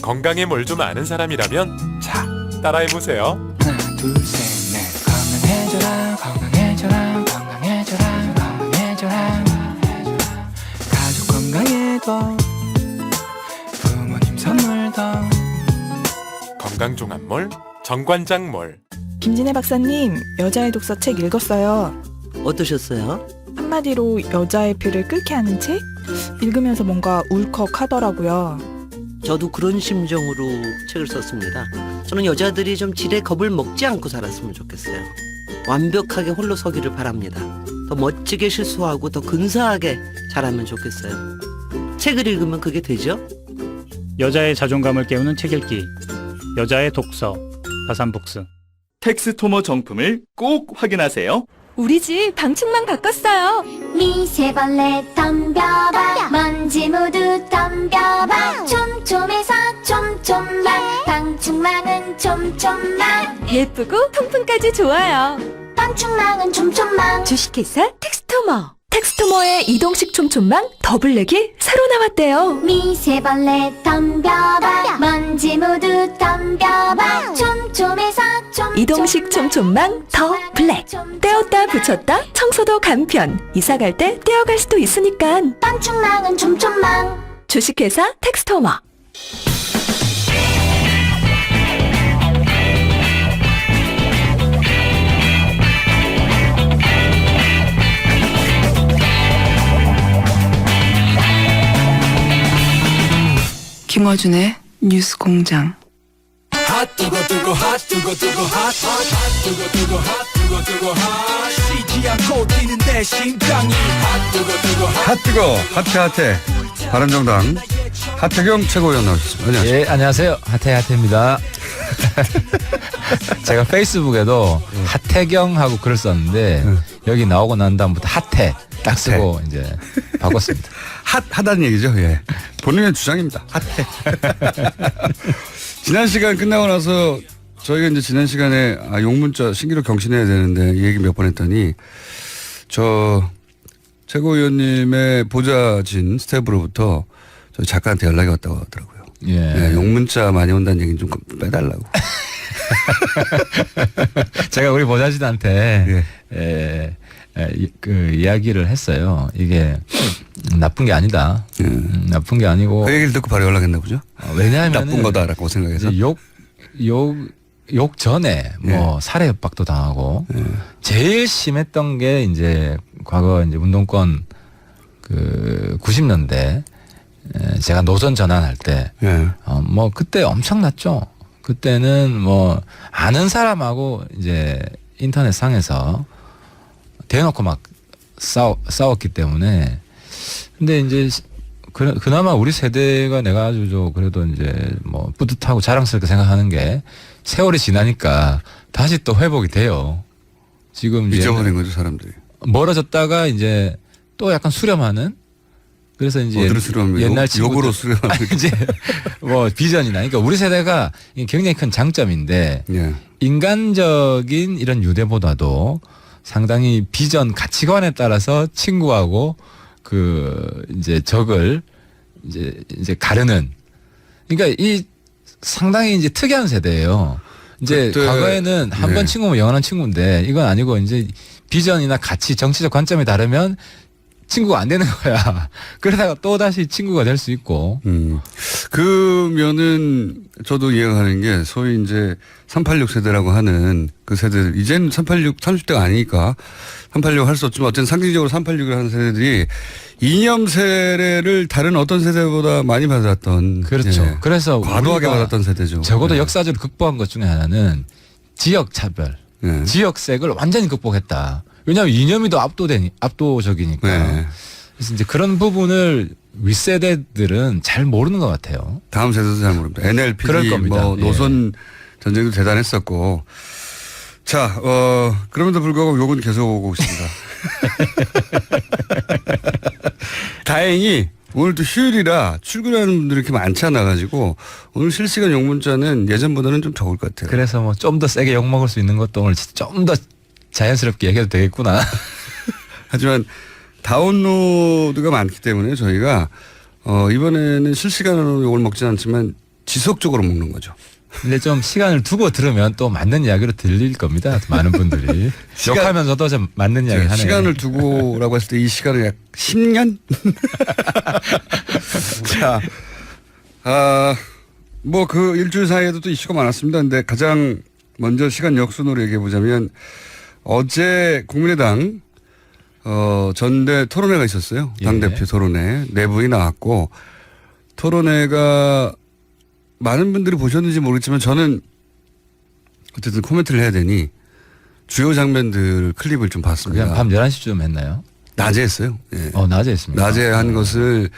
건강에 뭘 좀 아는 사람이라면 자, 따라해보세요. 하나 둘 셋 넷 건강해져라 건강해져라 건강해져라 건강해져라 가족 건강에도 부모님 선물도 건강종합몰 정관장몰. 김진애 박사님, 여자의 독서 책 읽었어요. 어떠셨어요? 한마디로 여자의 피를 끓게 하는 책? 읽으면서 뭔가 울컥하더라고요. 저도 그런 심정으로 책을 썼습니다. 저는 여자들이 좀 지레 겁을 먹지 않고 살았으면 좋겠어요. 완벽하게 홀로 서기를 바랍니다. 더 멋지게 실수하고 더 근사하게 자라면 좋겠어요. 책을 읽으면 그게 되죠? 여자의 자존감을 깨우는 책 읽기. 여자의 독서. 다산북스. 텍스토머 정품을 꼭 확인하세요. 우리 집 방충망 바꿨어요. 미세벌레 덤벼봐 먼지 모두 덤벼봐 촘촘해서 촘촘만 방충망은 촘촘만 예쁘고 통풍까지 좋아요. 방충망은 촘촘만 주식회사 텍스토머. 텍스토머의 이동식 촘촘망 더블랙이 새로 나왔대요. 미세벌레 덤벼봐 먼지 모두 덤벼봐 촘촘해서 촘촘만 이동식 촘촘망 더 블랙. 떼었다 붙였다 청소도 간편. 이사 갈 때 떼어갈 수도 있으니까. 방충망은 촘촘만 주식회사 텍스토머. 김어준의 뉴스 공장. 핫뜨거 핫해 바른정당 하태경 최고위원 나오셨습니다. 안녕하세요. 예, 안녕하세요. 하태입니다. 제가 페이스북에도 하태경하고 글을 썼는데 여기 나오고 난 다음부터 하태 딱 쓰고 이제 바꿨습니다. 핫하다는 얘기죠. 예. 본인의 주장입니다. 핫해. 지난 시간 끝나고 나서 저희가 이제 지난 시간에 용문자 신기록 경신해야 되는데 이 얘기 몇 번 했더니 저 최고위원님의 보좌진 스태프로부터 저희 작가한테 연락이 왔다고 하더라고요. 예. 네, 용문자 많이 온다는 얘기는 좀 빼달라고. 제가 우리 보좌진한테 그 이야기를 했어요. 이게 나쁜 게 아니다. 나쁜 게 아니고. 그 얘기를 듣고 바로 연락했나 보죠. 왜냐하면 나쁜 거다라고 생각해서. 욕 전에 뭐 살해 협박도 당하고 제일 심했던 게 이제 과거 이제 운동권 그 90년대 제가 노선 전환할 때 뭐 그때 엄청났죠. 그때는 뭐 아는 사람하고 이제 인터넷 상에서 대놓고 막 싸웠기 때문에 근데 이제 그나마 우리 세대가 내가 아주 그래도 이제 뭐 뿌듯하고 자랑스럽게 생각하는 게 세월이 지나니까 다시 또 회복이 돼요. 지금 잊어버린 거죠, 사람들이. 멀어졌다가 이제 또 약간 수렴하는 그래서 이제 옛날 욕으로 수렴하는 이제 뭐 비전이나 그러니까 우리 세대가 굉장히 큰 장점인데 인간적인 이런 유대보다도 상당히 비전 가치관에 따라서 친구하고 그 이제 적을 이제 가르는 그러니까 이 상당히 이제 특이한 세대예요. 이제 과거에는 한 번 친구면 영원한 친구인데 이건 아니고 이제 비전이나 가치, 정치적 관점이 다르면 친구가 안 되는 거야. 그러다가 또 다시 친구가 될 수 있고. 그러면은 저도 이해가 가는 게 소위 이제 386 세대라고 하는 그 세대들 이제는 386 30대가 아니니까 386 할 수 없지만 어쨌든 상징적으로 386을 하는 세대들이 이념 세례를 다른 어떤 세대보다 많이 받았던. 그렇죠. 예. 그래서 과도하게 받았던 세대죠. 적어도 역사적으로 극복한 것 중에 하나는 지역 차별, 지역색을 완전히 극복했다. 왜냐하면 이념이 더 압도적이니까. 그래서 이제 그런 부분을 윗세대들은 잘 모르는 것 같아요. 다음 세대도 잘 모릅니다. NLP, 그럴 겁니다. 뭐 노선 전쟁도 대단했었고. 자, 그럼에도 불구하고 욕은 계속 오고 있습니다. 다행히 오늘 또 휴일이라 출근하는 분들이 이렇게 많지 않아 가지고 오늘 실시간 욕 문자는 예전보다는 좀 적을 것 같아요. 그래서 뭐 좀 더 세게 욕 먹을 수 있는 것도 오늘 좀 더 자연스럽게 얘기해도 되겠구나. 하지만 다운로드가 많기 때문에 저희가 이번에는 실시간으로 욕을 먹진 않지만 지속적으로 먹는 거죠. 근데 좀 시간을 두고 들으면 또 맞는 이야기로 들릴 겁니다. 많은 분들이. 욕하면서도 좀 맞는 이야기 하네요. 시간을 두고라고 했을 때 이 시간은 약 10년? 자, 뭐 그 일주일 사이에도 또 이슈가 많았습니다. 근데 가장 먼저 시간 역순으로 얘기해 보자면 어제 국민의당 전대 토론회가 있었어요. 당대표 토론회. 내부에 나왔고 토론회가 많은 분들이 보셨는지 모르겠지만 저는 어쨌든 코멘트를 해야 되니 주요 장면들 클립을 좀 봤습니다. 그냥 밤 11시쯤 했나요? 낮에 했어요. 예. 낮에 했습니다. 낮에 한 것을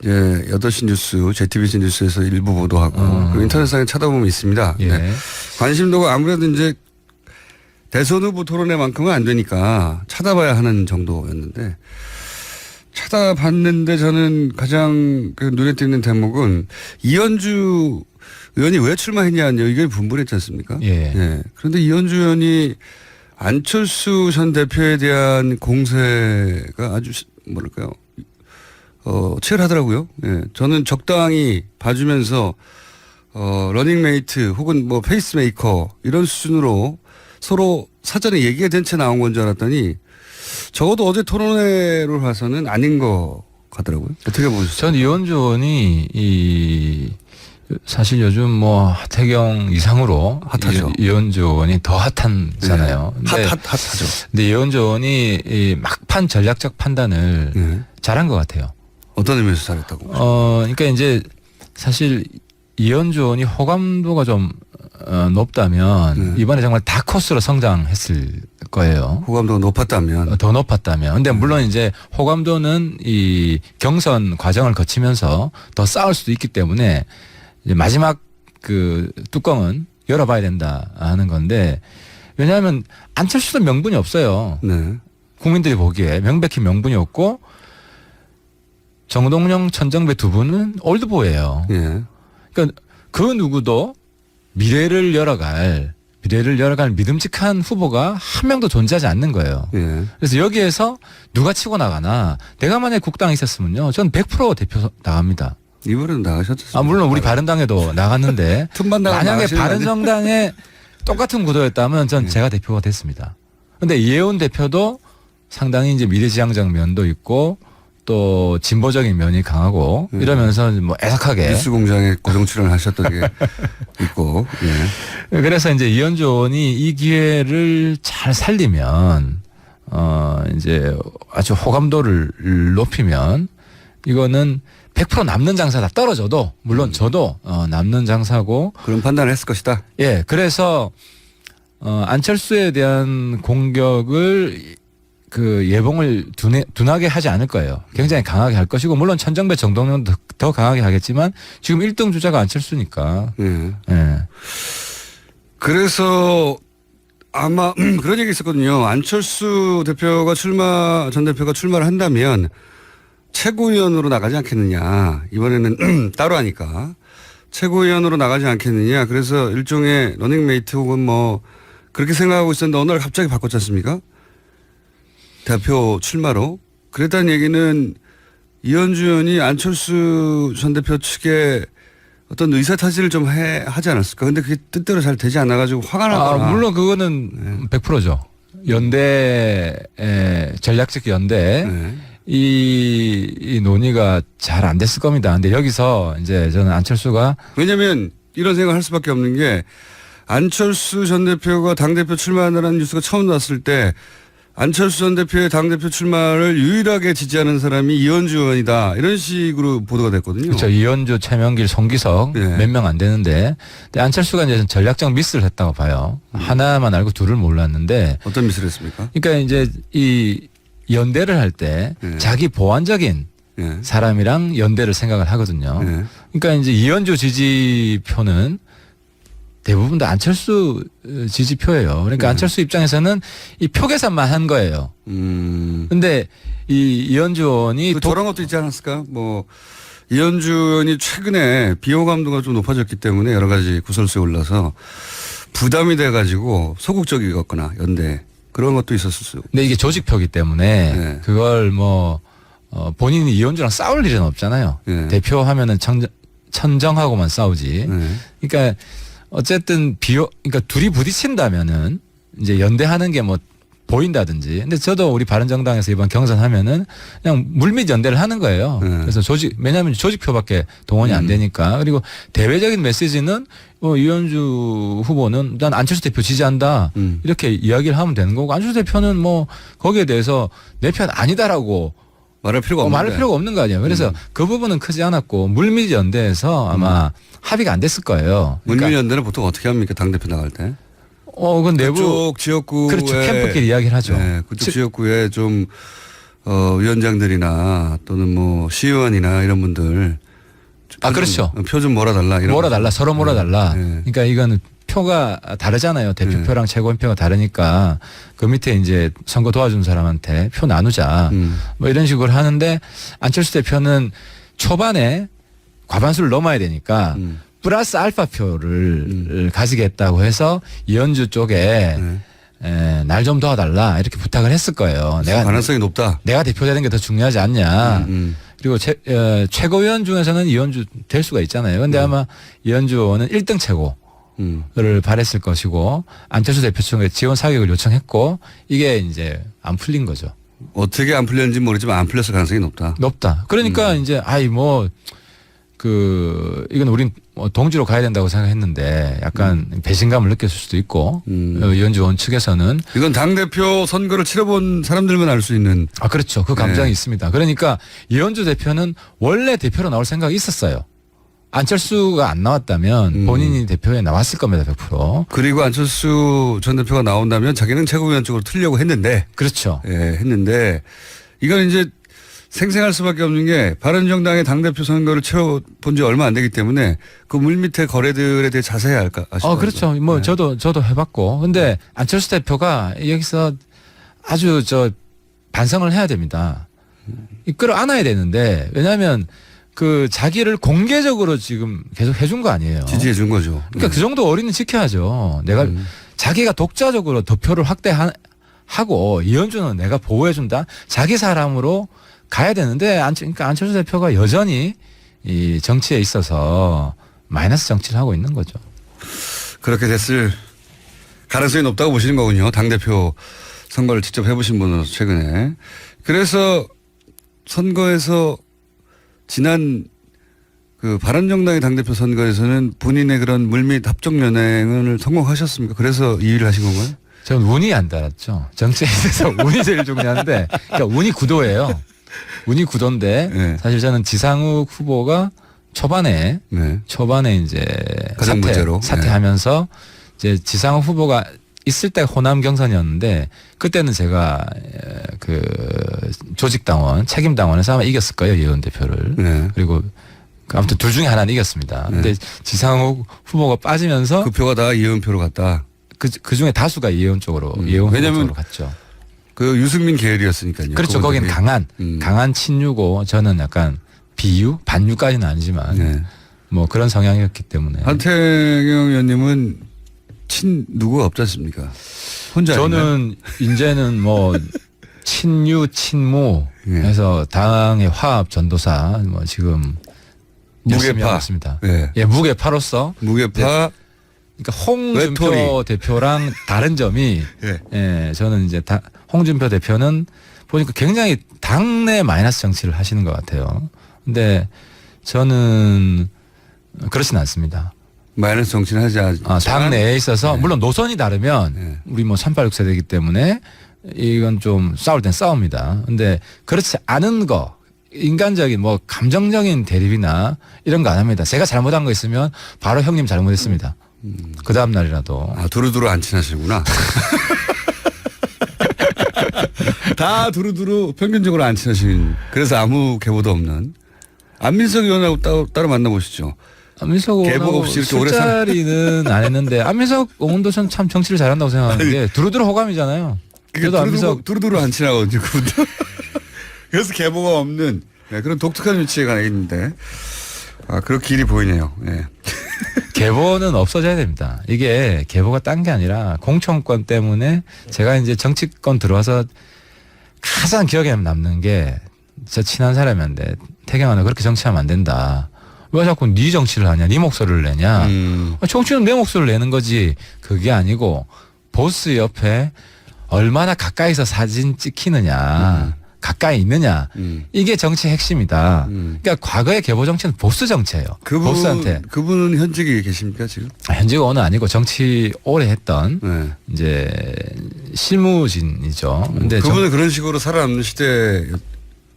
이제 8시 뉴스, JTBC 뉴스에서 일부 보도하고 그리고 인터넷상에 찾아보면 있습니다. 예. 네. 관심도가 아무래도 이제 대선 후보 토론회만큼은 안 되니까 찾아봐야 하는 정도였는데 찾아봤는데 저는 가장 그 눈에 띄는 대목은 이현주 의원이 왜 출마했냐는 의견이 분분했지 않습니까? 예. 예. 그런데 이현주 의원이 안철수 전 대표에 대한 공세가 아주 뭐랄까요? 치열하더라고요. 예. 저는 적당히 봐주면서 러닝메이트 혹은 뭐 페이스메이커 이런 수준으로 서로 사전에 얘기가 된 채 나온 건 줄 알았더니 적어도 어제 토론회를 봐서는 아닌 것 같더라고요. 어떻게 보셨어요? 전 이현주 의원이 사실 요즘 뭐 하태경 이상으로 핫하죠. 이현주 의원이 더 핫한잖아요. 네. 핫하죠. 근데 이현주 의원이 이 막판 전략적 판단을 잘한 것 같아요. 어떤 의미에서 잘했다고? 그러니까 이제 사실 이현주 의원이 호감도가 좀 높다면 이번에 정말 다크호스로 성장했을 거예요. 호감도가 높았다면. 더 높았다면. 근데 물론 이제 호감도는 이 경선 과정을 거치면서 더 쌓을 수도 있기 때문에 이제 마지막 그 뚜껑은 열어봐야 된다 하는 건데 왜냐하면 안철수도 명분이 없어요. 네. 국민들이 보기에 명백히 명분이 없고 정동영, 천정배 두 분은 올드보예요. 예. 그러니까 그 누구도 미래를 열어갈 믿음직한 후보가 한 명도 존재하지 않는 거예요. 예. 그래서 여기에서 누가 치고 나가나 내가 만약에 국당에 있었으면요. 전 100% 대표 나갑니다. 이번에도 나가셨죠? 물론 우리 바른당에도 나갔는데 틈만 나가면 만약에 나가시는 거 아니에요? 바른정당에 똑같은 구도였다면 전 제가 대표가 됐습니다. 근데 이혜원 대표도 상당히 이제 미래지향적 면도 있고 또 진보적인 면이 강하고 이러면서 뭐 애석하게 뉴스공장에 고정 출연을 하셨던 게 있고. 예. 그래서 이제 이현주 의원이 이 기회를 잘 살리면 이제 아주 호감도를 높이면 이거는 100% 남는 장사다. 떨어져도 물론 저도 남는 장사고 그런 판단을 했을 것이다. 예. 그래서 안철수에 대한 공격을 그 예봉을 둔하게 하지 않을 거예요. 굉장히 강하게 할 것이고 물론 천정배 정동영도 더 강하게 하겠지만 지금 1등 주자가 안철수니까. 예. 예. 그래서 아마 그런 얘기 있었거든요. 안철수 전 대표가 출마를 한다면 최고위원으로 나가지 않겠느냐. 이번에는 따로 하니까 최고위원으로 나가지 않겠느냐. 그래서 일종의 러닝메이트 혹은 뭐 그렇게 생각하고 있었는데 어느 날 갑자기 바꿨지 않습니까? 대표 출마로. 그랬다는 얘기는 이현주 의원이 안철수 전 대표 측에 어떤 의사타진을 좀 하지 않았을까. 근데 그게 뜻대로 잘 되지 않아가지고 화가 나거나. 물론 그거는 100%죠. 연대, 전략적 연대. 네. 이 논의가 잘 안 됐을 겁니다. 근데 여기서 이제 저는 안철수가 왜냐면 이런 생각을 할 수밖에 없는 게 안철수 전 대표가 당대표 출마한다는 뉴스가 처음 나왔을 때 안철수 전 대표의 당대표 출마를 유일하게 지지하는 사람이 이현주 의원이다. 이런 식으로 보도가 됐거든요. 그렇죠. 이현주, 최명길, 송기석 네. 몇 명 안 되는데 근데 안철수가 이제 전략적 미스를 했다고 봐요. 하나만 알고 둘을 몰랐는데 어떤 미스를 했습니까? 그러니까 이제 이 연대를 할 때 네. 자기 보완적인 예. 사람이랑 연대를 생각을 하거든요. 예. 그러니까 이제 이현주 지지표는 대부분 다 안철수 지지표예요. 그러니까 안철수 입장에서는 이 표 계산만 한 거예요. 근데 이 이현주 의원이 저런 것도 있지 않았을까? 뭐 이현주 의원이 최근에 비호감도가 좀 높아졌기 때문에 여러 가지 구설수에 올라서 부담이 돼가지고 소극적이었거나 연대 그런 것도 있었을 수. 근데 이게 조직표기 때문에 그걸 뭐 본인이 이현주랑 싸울 일은 없잖아요. 예. 대표하면은 천정하고만 싸우지. 그러니까 어쨌든 그러니까 둘이 부딪힌다면은 이제 연대하는 게 뭐 보인다든지. 근데 저도 우리 바른정당에서 이번 경선하면은 그냥 물밑 연대를 하는 거예요. 그래서 왜냐하면 조직표밖에 동원이 안 되니까. 그리고 대외적인 메시지는 이현주 후보는 난 안철수 대표 지지한다. 이렇게 이야기를 하면 되는 거고, 안철수 대표는 뭐 거기에 대해서 내 편 아니다라고 말할 필요가 없는 거 아니에요. 그래서 그 부분은 크지 않았고, 물밑 연대에서 아마 합의가 안 됐을 거예요. 그러니까 물밑 연대는 보통 어떻게 합니까? 당대표 나갈 때? 그건 내부 그쪽 지역구에 그렇죠. 캠프끼리 이야기를 하죠. 네, 그쪽 지역구에 좀 위원장들이나 또는 뭐 시의원이나 이런 분들 그렇죠. 표 좀 몰아달라 이런 몰아달라 서로 몰아달라. 그러니까 이거는 표가 다르잖아요. 대표표랑 최고위원표가 다르니까 그 밑에 이제 선거 도와준 사람한테 표 나누자. 뭐 이런 식으로 하는데, 안철수 대표는 초반에 과반수를 넘어야 되니까 플러스 알파 표를 가지겠다고 해서 이현주 쪽에 날 좀 도와달라 이렇게 부탁을 했을 거예요. 가능성이 높다. 내가 대표되는 게 더 중요하지 않냐. 그리고 최고위원 중에서는 이현주 될 수가 있잖아요. 근데 아마 이현주 의원은 1등 최고를 바랬을 것이고, 안철수 대표 측에 지원 사격을 요청했고, 이게 이제 안 풀린 거죠. 어떻게 안 풀렸는지 모르지만 안 풀렸을 가능성이 높다. 그러니까 이제 이건 우린 동지로 가야 된다고 생각했는데 약간 배신감을 느꼈을 수도 있고, 이현주 의원 측에서는 이건 당대표 선거를 치러본 사람들만 알 수 있는. 그렇죠. 그 감정이 있습니다. 그러니까 이현주 대표는 원래 대표로 나올 생각이 있었어요. 안철수가 안 나왔다면 본인이 대표에 나왔을 겁니다. 100%. 그리고 안철수 전 대표가 나온다면 자기는 최고위원 쪽으로 틀려고 했는데. 그렇죠. 했는데 이건 이제 생생할 수밖에 없는 게, 바른정당의 당대표 선거를 치러본 지 얼마 안 되기 때문에 그 물밑의 거래들에 대해 자세히 아시죠? 그렇죠. 저도 해봤고. 근데 안철수 대표가 여기서 아주 반성을 해야 됩니다. 끌어안아야 되는데, 왜냐하면 자기를 공개적으로 지금 계속 해준 거 아니에요. 지지해 준 거죠. 그러니까 그 정도 어리는 지켜야죠. 내가 자기가 독자적으로 득표를 확대하고 이현주는 내가 보호해준다. 자기 사람으로 가야 되는데, 그러니까 안철수 대표가 여전히 이 정치에 있어서 마이너스 정치를 하고 있는 거죠. 그렇게 됐을 가능성이 높다고 보시는 거군요. 당대표 선거를 직접 해보신 분으로서 최근에. 그래서 선거에서 지난 바른정당의 당대표 선거에서는 본인의 그런 물밑 합종연행을 성공하셨습니까? 그래서 2위를 하신 건가요? 저는 운이 안 달았죠. 정치에 있어서 운이 제일 중요한데, 그러니까 운이 구도예요. 운이 구도인데, 사실 저는 지상욱 후보가 초반에 이제 사퇴하면서 이제 지상욱 후보가 있을 때 호남 경선이었는데, 그때는 제가 조직당원, 책임당원에서 아마 이겼을 거예요, 이현 대표를. 그리고 아무튼 둘 중에 하나는 이겼습니다. 근데 지상욱 후보가 빠지면서 그 표가 다 이현 표로 갔다. 그 중에 다수가 이혜원 쪽으로, 이혜원 쪽으로 갔죠. 유승민 계열이었으니까요. 그렇죠. 거기는 강한 친유고, 저는 약간 반유까지는 아니지만, 뭐 그런 성향이었기 때문에. 한태경 의원님은 누구가 없지 않습니까? 혼자. 저는 이제는 뭐 친유, 친무 해서 당의 화합 전도사, 뭐 지금 무게파 있습니다. 무게파로서. 그러니까 홍준표 외톨이. 대표랑 다른 점이 저는 이제 홍준표 대표는 보니까 굉장히 당내 마이너스 정치를 하시는 것 같아요. 근데 저는 그렇진 않습니다. 마이너스 정치는 하지 않죠. 당내에 있어서 물론 노선이 다르면 우리 뭐 386세대이기 때문에 이건 좀 싸울 땐 싸웁니다. 근데 그렇지 않은 거, 인간적인 뭐 감정적인 대립이나 이런 거 안 합니다. 제가 잘못한 거 있으면 바로 형님 잘못했습니다. 그 다음 날이라도. 두루두루 안 친하시구나. 다 두루두루 평균적으로 안 친하신. 그래서 아무 계보도 없는. 안민석 의원하고 따로 만나보시죠. 안민석 의원하고 술자리는 안 했는데, 안민석 의원도 전 참 정치를 잘한다고 생각하는 게 두루두루 호감이잖아요. 그래도 안민석 두루두루 안 친하거든요. 그분도. 그래서 계보가 없는 그런 독특한 위치에 가 있는데, 그런 길이 보이네요. 계보는 없어져야 됩니다. 이게 계보가 딴 게 아니라 공천권 때문에, 제가 이제 정치권 들어와서 가장 기억에 남는 게, 저 친한 사람이었는데, 태경아 너 그렇게 정치하면 안 된다. 왜 자꾸 네 정치를 하냐, 네 목소리를 내냐. 정치는 내 목소리를 내는 거지. 그게 아니고 보스 옆에 얼마나 가까이서 사진 찍히느냐, 가까이 있느냐. 이게 정치 핵심이다. 그러니까 과거의 개보 정치는 보스 정치예요. 보스한테. 그분은 현직에 계십니까 지금? 현직원은 아니고 정치 오래 했던 네. 이제 실무진이죠. 근데 그분은 그런 식으로 살아남는 시대에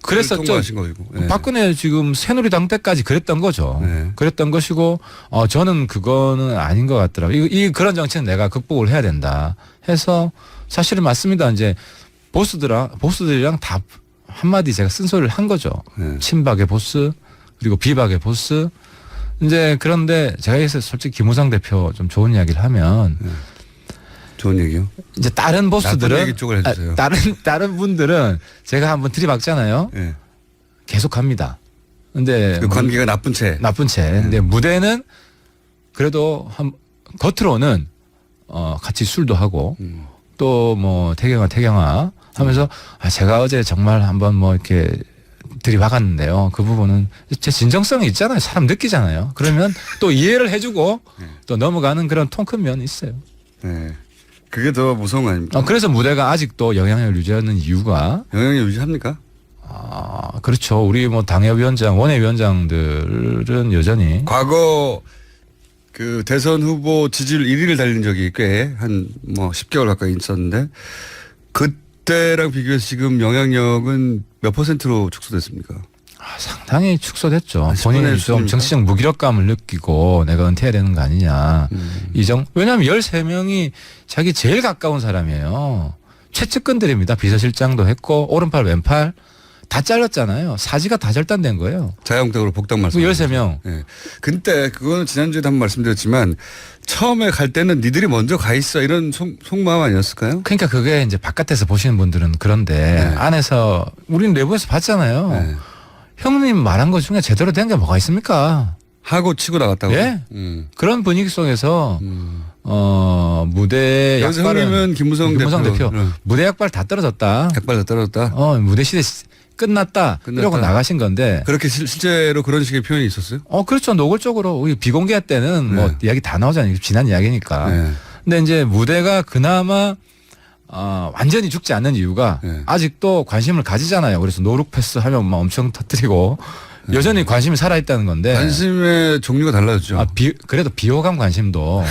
그랬었죠. 통과하신 거고. 네. 박근혜 지금 새누리당 때까지 그랬던 거죠. 네. 그랬던 것이고 저는 그거는 아닌 것 같더라고요. 그런 정치는 내가 극복을 해야 된다 해서 사실은 맞습니다. 이제 보스들이랑 다 한마디 제가 쓴소리를 한 거죠. 네. 친박의 보스 그리고 비박의 보스. 이제 그런데 제가 여기서 솔직히 김우성 대표 좀 좋은 이야기를 하면 좋은 얘기요. 이제 다른 보스들은 나쁜 얘기 쪽을 해주세요. 다른 분들은 제가 한번 들이박잖아요. 네. 계속 합니다. 근데 그 관계가 나쁜 채. 근데 무대는 그래도 겉으로는 같이 술도 하고 또 뭐 태경아 하면서 제가 어제 정말 한번 뭐 이렇게 들이박았는데요. 그 부분은 제 진정성이 있잖아요. 사람 느끼잖아요. 그러면 또 이해를 해주고 또 넘어가는 그런 통 큰 면이 있어요. 네. 그게 더 무서운 거 아닙니까? 그래서 무대가 아직도 영향력을 유지하는 이유가 영향력 유지합니까? 그렇죠. 우리 뭐 당협위원장, 원외위원장들은 여전히 과거 그 대선 후보 지지율 1위를 달린 적이 꽤 한 뭐 10개월 가까이 있었는데 그때랑 비교해서 지금 영향력은 몇 %로 축소됐습니까? 상당히 축소됐죠. 10분의 본인이 좀 수준입니까? 정치적 무기력감을 느끼고 내가 은퇴해야 되는 거 아니냐. 왜냐하면 13명이 자기 제일 가까운 사람이에요. 최측근들입니다. 비서실장도 했고 오른팔 왼팔 다 잘렸잖아요. 사지가 다 절단된 거예요. 자영당으로 복당 말씀. 13명. 네. 근데 그거는 지난주에도 한번 말씀드렸지만 처음에 갈 때는 니들이 먼저 가 있어 이런 속마음 아니었을까요? 그러니까 그게 이제 바깥에서 보시는 분들은 그런데 네. 안에서 우리는 내부에서 봤잖아요. 네. 형님 말한 것 중에 제대로 된 게 뭐가 있습니까? 하고 치고 나갔다고. 예? 그런 분위기 속에서 무대 여기서 약발은 형님은 김무성 대표 무대 약발 다 떨어졌다. 약발 다 떨어졌다. 무대 시대 끝났다. 이러고 나가신 건데. 그렇게 실제로 그런 식의 표현이 있었어요? 그렇죠. 노골적으로 비공개 때는 뭐 이야기 다 나오잖아요. 지난 이야기니까. 네. 근데 이제 무대가 그나마 완전히 죽지 않는 이유가 아직도 관심을 가지잖아요. 그래서 노룩 패스 하면 막 엄청 터뜨리고 여전히 관심이 살아있다는 건데. 관심의 종류가 달라졌죠. 그래도 비호감 관심도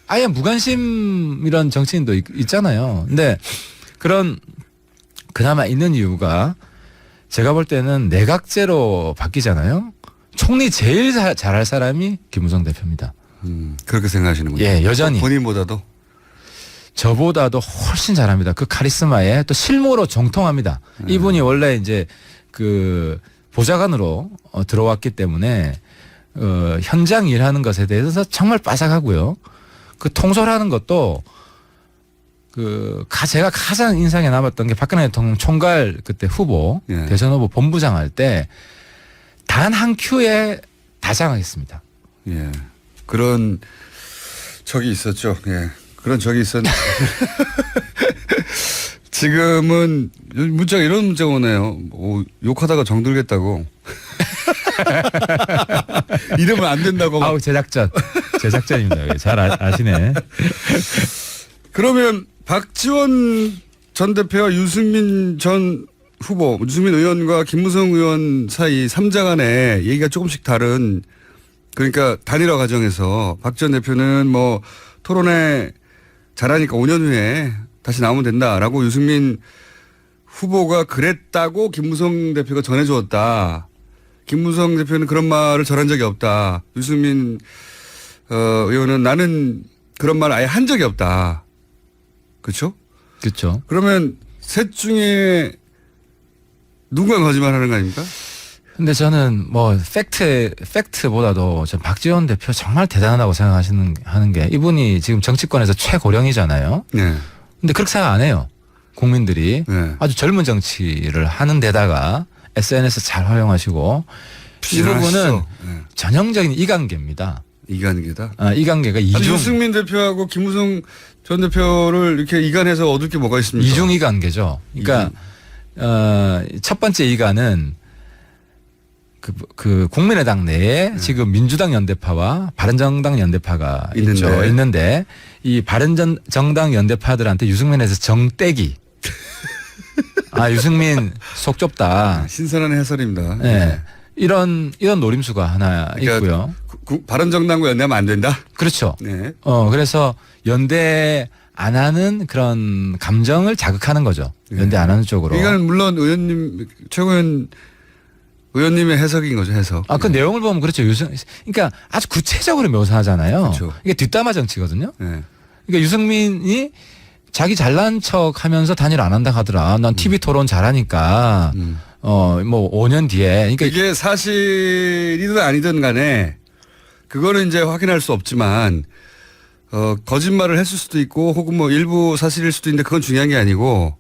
아예 무관심 이런 정치인도 있잖아요. 근데 그런 그나마 있는 이유가 제가 볼 때는 내각제로 바뀌잖아요. 총리 제일 잘할 사람이 김무성 대표입니다. 그렇게 생각하시는군요. 예, 여전히. 본인보다도? 저보다도 훨씬 잘합니다. 그 카리스마에 또 실무로 정통합니다. 이분이 원래 이제 그 보좌관으로 들어왔기 때문에 현장 일하는 것에 대해서 정말 빠삭하고요. 그 통솔하는 것도 제가 가장 인상에 남았던 게 박근혜 대통령 총괄 그때 후보, 대선 후보 본부장 할 때 단 한 큐에 다 장악했습니다. 예. 그런 적이 있었죠. 예. 그런 적이 있었는데. 지금은 문자가 이런 문자가 오네요. 욕하다가 정들겠다고. 이러면 안 된다고. 제작전입니다. 잘 아시네. 그러면 박지원 전 대표와 유승민 전 후보, 유승민 의원과 김무성 의원 사이 3자 간의 얘기가 조금씩 다른, 그러니까 단일화 과정에서 박 전 대표는 뭐 토론회 잘하니까 5년 후에 다시 나오면 된다라고 유승민 후보가 그랬다고 김무성 대표가 전해주었다. 김무성 대표는 그런 말을 전한 적이 없다. 유승민 의원은 나는 그런 말 아예 한 적이 없다. 그렇죠? 그렇죠. 그러면 셋 중에 누가 거짓말하는 거 아닙니까? 근데 저는 뭐 팩트보다도 전 박지원 대표 정말 대단하다고 하는 게 이분이 지금 정치권에서 최고령이잖아요. 네. 근데 그렇게 생각 안 해요. 국민들이 네. 아주 젊은 정치를 하는 데다가 SNS 잘 활용하시고 이 부분은 전형적인 이관계입니다. 이관계다? 이관계가 유승민 대표하고 김무성 전 대표를 이렇게 이관해서 얻을 게 뭐가 있습니까? 이중이관계죠. 그러니까 첫 번째 이관은 그 국민의당 내에 지금 민주당 연대파와 바른정당 연대파가 있는데 이 바른정당 연대파들한테 유승민에서 정떼기. 아, 유승민 속 좁다. 신선한 해설입니다. 네. 이런 노림수가 하나 있고요. 바른정당과 연대하면 안 된다? 그렇죠. 네. 그래서 연대 안 하는 그런 감정을 자극하는 거죠. 연대 안 하는 쪽으로. 이건 물론 최고위원 의원님의 해석인 거죠, 해석. 그 내용을 보면 그렇죠. 그러니까 아주 구체적으로 묘사하잖아요. 그렇죠. 이게 뒷담화 정치거든요. 네. 그러니까 유승민이 자기 잘난 척 하면서 단일 안 한다 하더라. 난 TV 토론 잘하니까, 뭐 5년 뒤에. 그러니까 이게 사실이든 아니든 간에 그거는 이제 확인할 수 없지만, 거짓말을 했을 수도 있고 혹은 뭐 일부 사실일 수도 있는데 그건 중요한 게 아니고,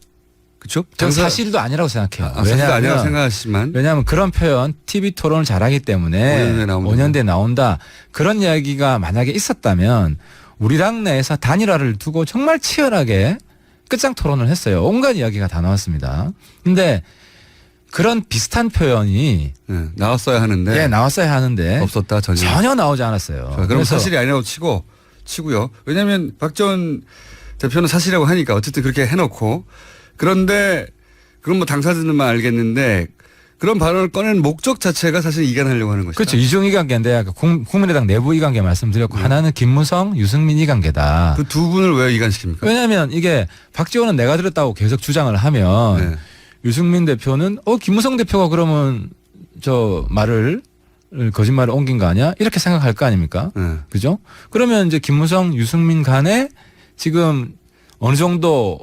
그렇죠? 전 사실도 아니라고 생각해요. 사실도 아니라고 생각하시지만. 왜냐하면 그런 표현, TV 토론을 잘하기 때문에 5년 뒤에 나온다. 그런 이야기가 만약에 있었다면 우리 당 내에서 단일화를 두고 정말 치열하게 끝장 토론을 했어요. 온갖 이야기가 다 나왔습니다. 근데 그런 비슷한 표현이 나왔어야 하는데. 예, 나왔어야 하는데 없었다, 전혀 나오지 않았어요. 그럼 사실이 아니라고 치고요. 왜냐하면 박지원 대표는 사실이라고 하니까 어쨌든 그렇게 해놓고, 그런데 그건 뭐 당사자들만 알겠는데 그런 발언을 꺼낸 목적 자체가 사실 이간하려고 하는 것이다. 그렇죠. 이중 이관계인데 아까 국민의당 내부 이관계 말씀드렸고 하나는 김무성, 유승민 이관계다. 그 두 분을 왜 이간시킵니까? 왜냐하면 이게 박지원은 내가 들었다고 계속 주장을 하면 유승민 대표는 김무성 대표가 그러면 저 거짓말을 옮긴 거 아니야? 이렇게 생각할 거 아닙니까? 그죠? 그러면 이제 김무성, 유승민 간에 지금 어느 정도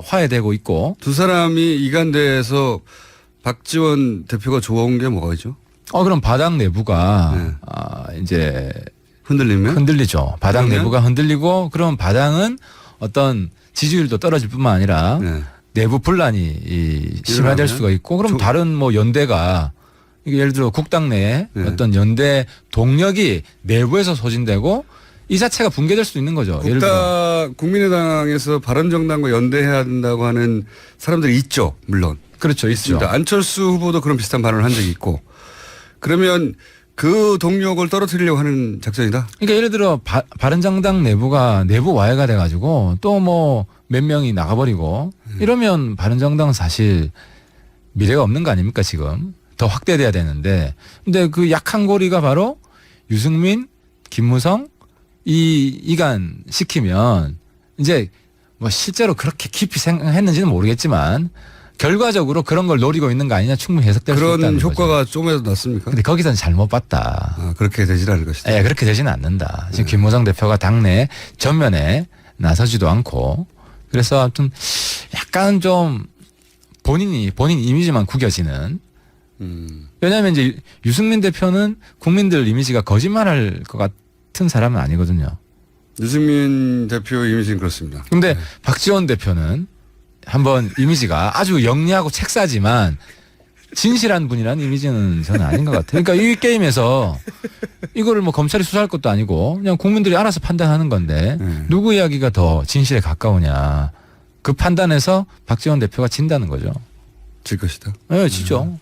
화해되고 있고 두 사람이 이간돼서 박지원 대표가 좋아온 게 뭐가 있죠? 그럼 바닥 내부가 이제 흔들리죠. 바닥 내부가 흔들리고 그럼 바닥은 어떤 지지율도 떨어질 뿐만 아니라 내부 분란이 심화될 수가 있고 그럼 다른 뭐 연대가 이게 예를 들어 국당 내에 어떤 연대 동력이 내부에서 소진되고 이 자체가 붕괴될 수도 있는 거죠. 예를 들어 국민의당에서 바른정당과 연대해야 된다고 하는 사람들이 있죠. 물론. 그렇죠. 있죠. 안철수 후보도 그런 비슷한 발언을 한 적이 있고. 그러면 그 동력을 떨어뜨리려고 하는 작전이다? 그러니까 예를 들어 바른정당 내부가 내부 와해가 돼가지고 또 뭐 몇 명이 나가버리고 이러면 바른정당은 사실 미래가 없는 거 아닙니까 지금. 더 확대돼야 되는데. 근데 그 약한 고리가 바로 유승민, 김무성 이간 시키면 이제 뭐 실제로 그렇게 깊이 생각했는지는 모르겠지만 결과적으로 그런 걸 노리고 있는 거 아니냐 충분히 해석될 수 있다는 그런 거죠. 효과가 좀에도 났습니까? 근데 거기서는 잘못 봤다. 그렇게 되질 않을 것이다. 예, 그렇게 되지는 않는다. 지금 김무성 대표가 당내 전면에 나서지도 않고 그래서 아무튼 약간 좀 본인 이미지만 구겨지는. 왜냐하면 이제 유승민 대표는 국민들 이미지가 거짓말할 것 같은 사람은 아니거든요. 유승민 대표 이미지는 그렇습니다. 근데 박지원 대표는 한번 이미지가 아주 영리하고 책사지만 진실한 분이라는 이미지는 저는 아닌 것 같아요. 그러니까 이 게임에서 이거를 뭐 검찰이 수사할 것도 아니고 그냥 국민들이 알아서 판단하는 건데 누구 이야기가 더 진실에 가까우냐. 그 판단에서 박지원 대표가 진다는 거죠. 질 것이다. 네, 지죠.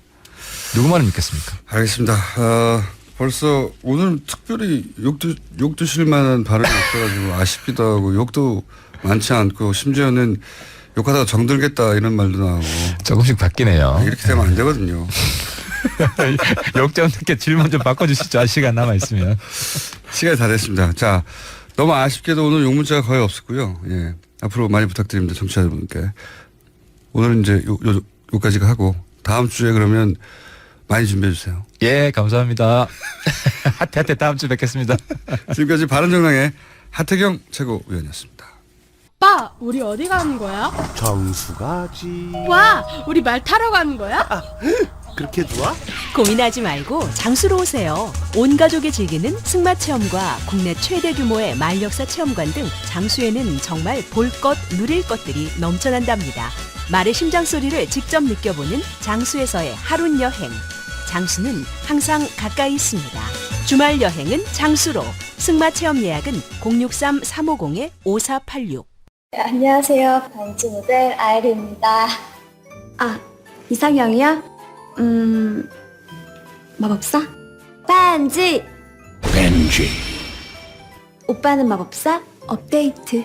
누구 말을 믿겠습니까? 알겠습니다. 벌써 오늘 특별히 욕 드실 만한 발언이 없어가지고 아쉽기도 하고 욕도 많지 않고 심지어는 욕하다가 정들겠다 이런 말도 나오고 조금씩 바뀌네요. 이렇게 되면 안 되거든요. 욕 좀 늦게 질문 좀 바꿔주시죠. 시간 남아있으면. 시간이 다 됐습니다. 자, 너무 아쉽게도 오늘 욕 문자가 거의 없었고요. 예. 앞으로 많이 부탁드립니다. 청취자분께. 오늘은 이제 여기까지가 하고 다음 주에 그러면 많이 준비해 주세요. 예, 감사합니다. 하태 다음 주에 뵙겠습니다. 지금까지 바른정당의 하태경 최고위원이었습니다. 오빠, 우리 어디 가는 거야? 정수 가지. 와, 우리 말 타러 가는 거야? 그렇게 좋아? 고민하지 말고 장수로 오세요. 온 가족이 즐기는 승마 체험과 국내 최대 규모의 말역사 체험관 등 장수에는 정말 볼 것, 누릴 것들이 넘쳐난답니다. 말의 심장 소리를 직접 느껴보는 장수에서의 하룬 여행. 장수는 항상 가까이 있습니다. 주말 여행은 장수로. 승마 체험 예약은 063-350-5486. 네, 안녕하세요. 반지 모델 아이리입니다. 이상형이요? 마법사? 반지! 벤지. 오빠는 마법사? 업데이트.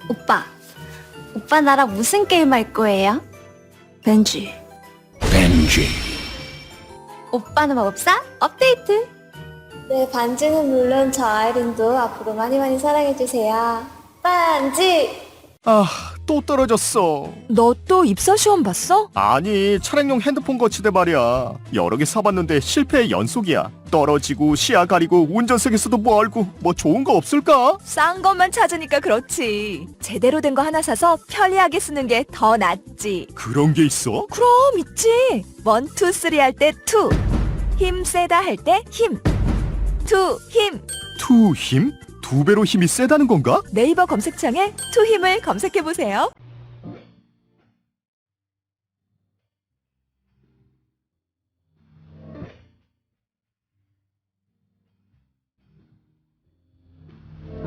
오빠 나랑 무슨 게임 할 거예요? 벤지. 벤지. 오빠는 마법사? 업데이트. 네, 반지는 물론 저 아이린도 앞으로 많이 사랑해주세요. 반지! 아, 또 떨어졌어. 너 또 입사 시험 봤어? 아니, 차량용 핸드폰 거치대 말이야. 여러 개 사봤는데 실패의 연속이야. 떨어지고 시야 가리고 운전석에서도 멀고 뭐 좋은 거 없을까? 싼 것만 찾으니까 그렇지. 제대로 된 거 하나 사서 편리하게 쓰는 게 더 낫지. 그런 게 있어? 그럼 있지. 1, 2, 3 할 때 2. 힘 세다 할 때 힘. 2 힘. 투 힘? 2배로 힘이 세다는 건가? 네이버 검색창에 2 힘을 검색해 보세요.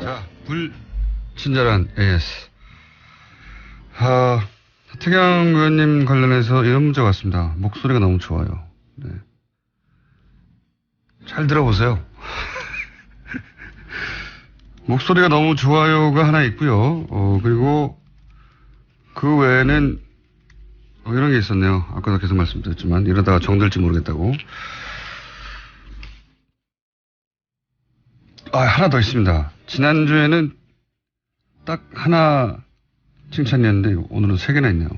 자, 불친절한 AS. 하태경 의원님 관련해서 이런 문제가 왔습니다. 목소리가 너무 좋아요. 네. 잘 들어보세요. 목소리가 너무 좋아요가 하나 있고요. 그리고 그 외에는 이런 게 있었네요. 아까도 계속 말씀드렸지만 이러다가 정들지 모르겠다고. 하나 더 있습니다. 지난주에는 딱 하나 칭찬이었는데 오늘은 3개나 있네요.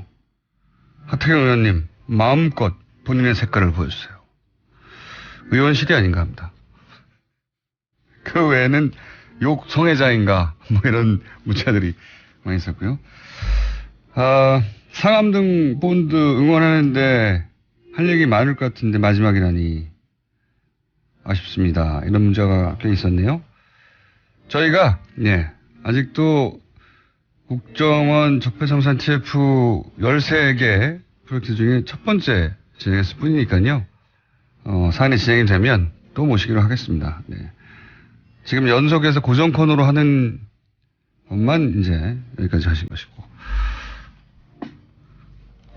하태경 의원님 마음껏 본인의 색깔을 보여주세요. 의원실이 아닌가 합니다. 그 외에는 욕 성애자인가 뭐 이런 문자들이 많이 있었고요. 상암동 본드 응원하는데 할 얘기 많을 것 같은데 마지막이라니 아쉽습니다. 이런 문자가 꽤 있었네요. 저희가 아직도 국정원 적폐청산 TF 13개 프로젝트 중에 첫 번째 진행했을 뿐이니까요. 사안이 진행이 되면 또 모시기로 하겠습니다. 네. 지금 연속해서 고정 코너로 하는 것만 이제 여기까지 하신 것이고.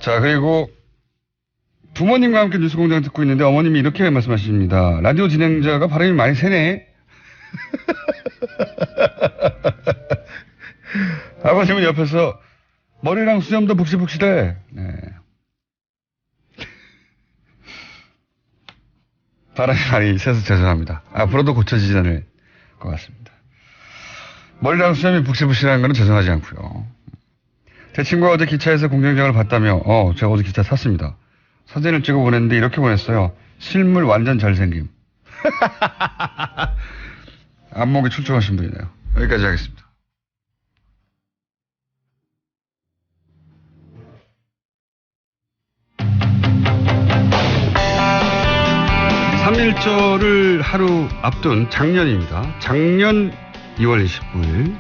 자, 그리고 부모님과 함께 뉴스공장 듣고 있는데 어머님이 이렇게 말씀하십니다. 라디오 진행자가 바람이 많이 새네. 아버님은 옆에서 머리랑 수염도 북실북실해. 네. 바람이 많이 새서 죄송합니다. 앞으로도 고쳐지지 않을 것 같습니다. 머리랑 수염이 북실북실한 건 죄송하지 않고요. 제 친구가 어제 기차에서 공장장을 봤다며 제가 어제 기차 탔습니다. 사진을 찍어 보냈는데 이렇게 보냈어요. 실물 완전 잘생김. 안목이 출중하신 분이네요. 여기까지 하겠습니다. (3.1절을) 하루 앞둔 작년입니다. 작년 2월 29일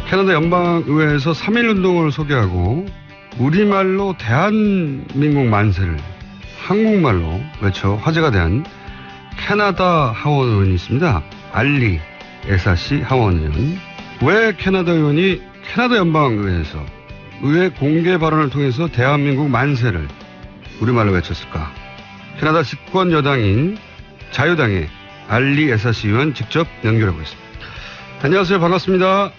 캐나다 연방의회에서 3.1운동을 소개하고 우리말로 대한민국 만세를 한국말로 외쳐 화제가 된 캐나다 하원 의원이 있습니다. 알리 에사시 하원 의원. 왜 캐나다 의원이 캐나다 연방의회에서 의회 공개 발언을 통해서 대한민국 만세를 우리말로 외쳤을까? 캐나다 집권 여당인 자유당의 알리 에사시 의원 직접 연결해 보겠습니다. 안녕하세요. 반갑습니다.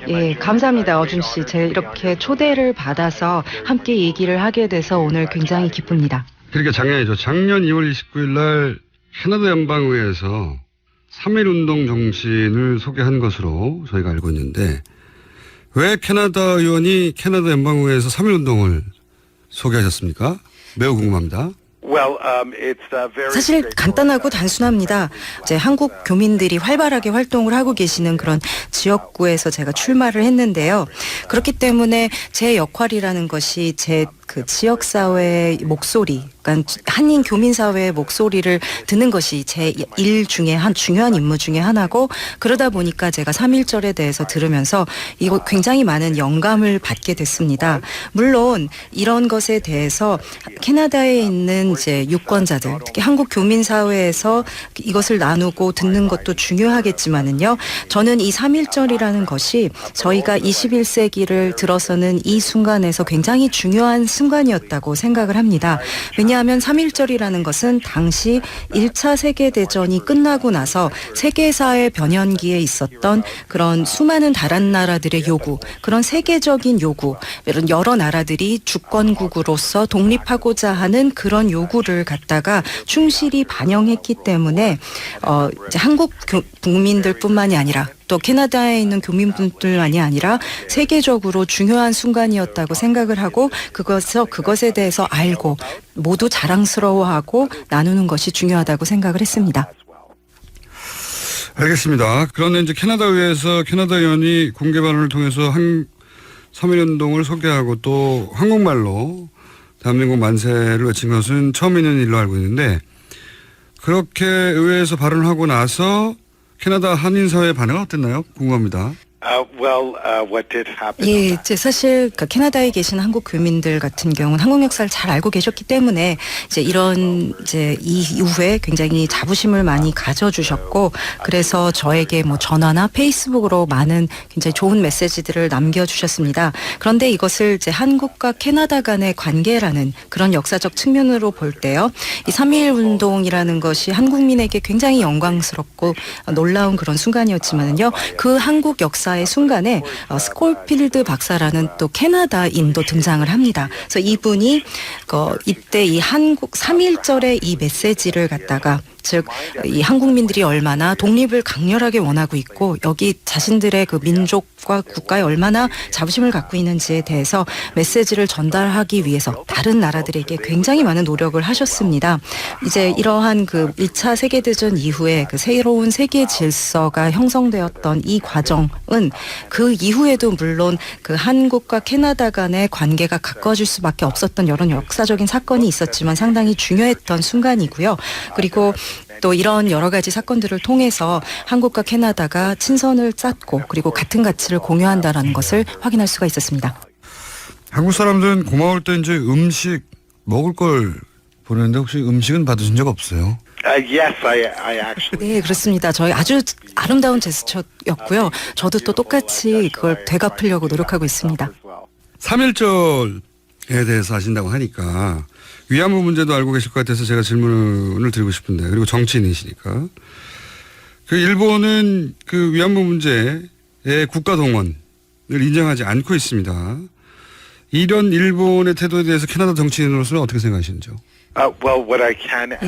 예, 감사합니다. 어준 씨. 제가 이렇게 초대를 받아서 함께 얘기를 하게 돼서 오늘 굉장히 기쁩니다. 그러니까 작년이죠. 작년 2월 29일 날 캐나다 연방의회에서 3.1운동 정신을 소개한 것으로 저희가 알고 있는데 왜 캐나다 의원이 캐나다 연방의회에서 3.1운동을 소개하셨습니까? 매우 궁금합니다. 사실 간단하고 단순합니다. 이제 한국 교민들이 활발하게 활동을 하고 계시는 그런 지역구에서 제가 출마를 했는데요. 그렇기 때문에 제 역할이라는 것이 제 그 지역사회의 목소리, 그러니까 한인 교민사회의 목소리를 듣는 것이 제 일 중에 중요한 임무 중에 하나고, 그러다 보니까 제가 3.1절에 대해서 들으면서 이거 굉장히 많은 영감을 받게 됐습니다. 물론 이런 것에 대해서 캐나다에 있는 이제 유권자들, 특히 한국 교민사회에서 이것을 나누고 듣는 것도 중요하겠지만은요, 저는 이 3.1절이라는 것이 저희가 21세기를 들어서는 이 순간에서 굉장히 중요한 순간이었다고 생각을 합니다. 왜냐하면 3.1절이라는 것은 당시 1차 세계대전이 끝나고 나서 세계사의 변연기에 있었던 그런 수많은 다른 나라들의 요구, 그런 세계적인 요구, 이런 여러 나라들이 주권국으로서 독립하고자 하는 그런 요구를 갖다가 충실히 반영했기 때문에 이제 한국 국민들뿐만이 아니라 또 캐나다에 있는 교민분들만이 아니라 세계적으로 중요한 순간이었다고 생각을 하고 그것에 대해서 알고 모두 자랑스러워하고 나누는 것이 중요하다고 생각을 했습니다. 알겠습니다. 그런데 이제 캐나다 의회에서 캐나다 의원이 공개 발언을 통해서 3.1운동을 소개하고 또 한국말로 대한민국 만세를 외친 것은 처음 있는 일로 알고 있는데 그렇게 의회에서 발언을 하고 나서 캐나다 한인사회의 반응은 어땠나요? 궁금합니다. 예, 이제 사실 그 캐나다에 계신 한국 교민들 같은 경우는 한국 역사를 잘 알고 계셨기 때문에 이제 이런 이제 이후에 굉장히 자부심을 많이 가져주셨고 그래서 저에게 뭐 전화나 페이스북으로 많은 굉장히 좋은 메시지들을 남겨주셨습니다. 그런데 이것을 이제 한국과 캐나다 간의 관계라는 그런 역사적 측면으로 볼 때요, 이 3.1 운동이라는 것이 한국민에게 굉장히 영광스럽고 놀라운 그런 순간이었지만은요, 그 한국 역사의 순간에 스콜필드 박사라는 또 캐나다인도 등장을 합니다. 그래서 이분이 이때 이 한국 3.1절의 이 메시지를 갖다가 즉 이 한국민들이 얼마나 독립을 강렬하게 원하고 있고 여기 자신들의 그 민족과 국가에 얼마나 자부심을 갖고 있는지에 대해서 메시지를 전달하기 위해서 다른 나라들에게 굉장히 많은 노력을 하셨습니다. 이제 이러한 그 1차 세계대전 이후에 그 새로운 세계 질서가 형성되었던 이 과정은 그 이후에도 물론 그 한국과 캐나다 간의 관계가 가까워질 수밖에 없었던 여러 역사적인 사건이 있었지만 상당히 중요했던 순간이고요. 그리고 또 이런 여러 가지 사건들을 통해서 한국과 캐나다가 친선을 쌓고 그리고 같은 가치를 공유한다라는 것을 확인할 수가 있었습니다. 한국 사람들은 고마울 때 이제 음식 먹을 걸 보내는데 혹시 음식은 받으신 적 없어요? 네, 그렇습니다. 저희 아주 아름다운 제스처였고요. 저도 또 똑같이 그걸 되갚으려고 노력하고 있습니다. 3.1절에 대해서 아신다고 하니까 위안부 문제도 알고 계실 것 같아서 제가 질문을 드리고 싶은데, 그리고 정치인이시니까. 그 일본은 그 위안부 문제의 국가 동원을 인정하지 않고 있습니다. 이런 일본의 태도에 대해서 캐나다 정치인으로서는 어떻게 생각하시는지요?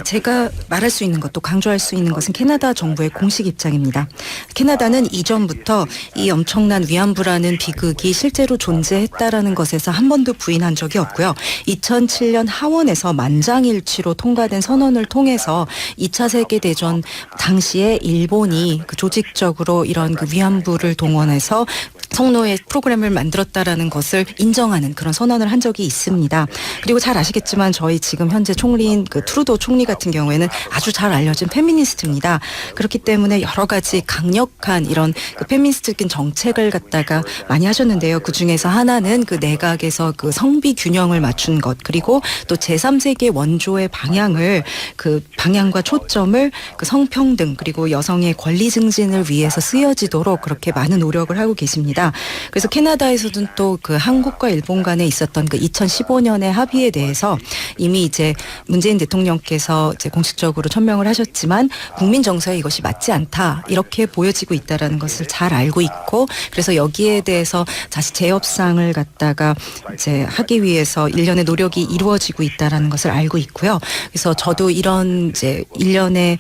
제가 말할 수 있는 것, 또 강조할 수 있는 것은 캐나다 정부의 공식 입장입니다. 캐나다는 이전부터 이 엄청난 위안부라는 비극이 실제로 존재했다라는 것에서 한 번도 부인한 적이 없고요. 2007년 하원에서 만장일치로 통과된 선언을 통해서 2차 세계대전 당시에 일본이 그 조직적으로 이런 그 위안부를 동원해서 성노예 프로그램을 만들었다라는 것을 인정하는 그런 선언을 한 적이 있습니다. 그리고 잘 아시겠지만 저희 지금 현재 총리인 그 트루도 총리 같은 경우에는 아주 잘 알려진 페미니스트입니다. 그렇기 때문에 여러 가지 강력한 이런 그 페미니스트적인 정책을 갖다가 많이 하셨는데요. 그 중에서 하나는 그 내각에서 그 성비 균형을 맞춘 것, 그리고 또 제3세계 원조의 방향을 그 방향과 초점을 그 성평등 그리고 여성의 권리 증진을 위해서 쓰여지도록 그렇게 많은 노력을 하고 계십니다. 그래서 캐나다에서는 또 그 한국과 일본 간에 있었던 그 2015년의 합의에 대해서 이미 이제 문재인 대통령께서 이제 공식적으로 천명을 하셨지만 국민 정서에 이것이 맞지 않다 이렇게 보여지고 있다라는 것을 잘 알고 있고, 그래서 여기에 대해서 다시 재협상을 갖다가 이제 하기 위해서 일련의 노력이 이루어지고 있다라는 것을 알고 있고요. 그래서 저도 이런 이제 일련의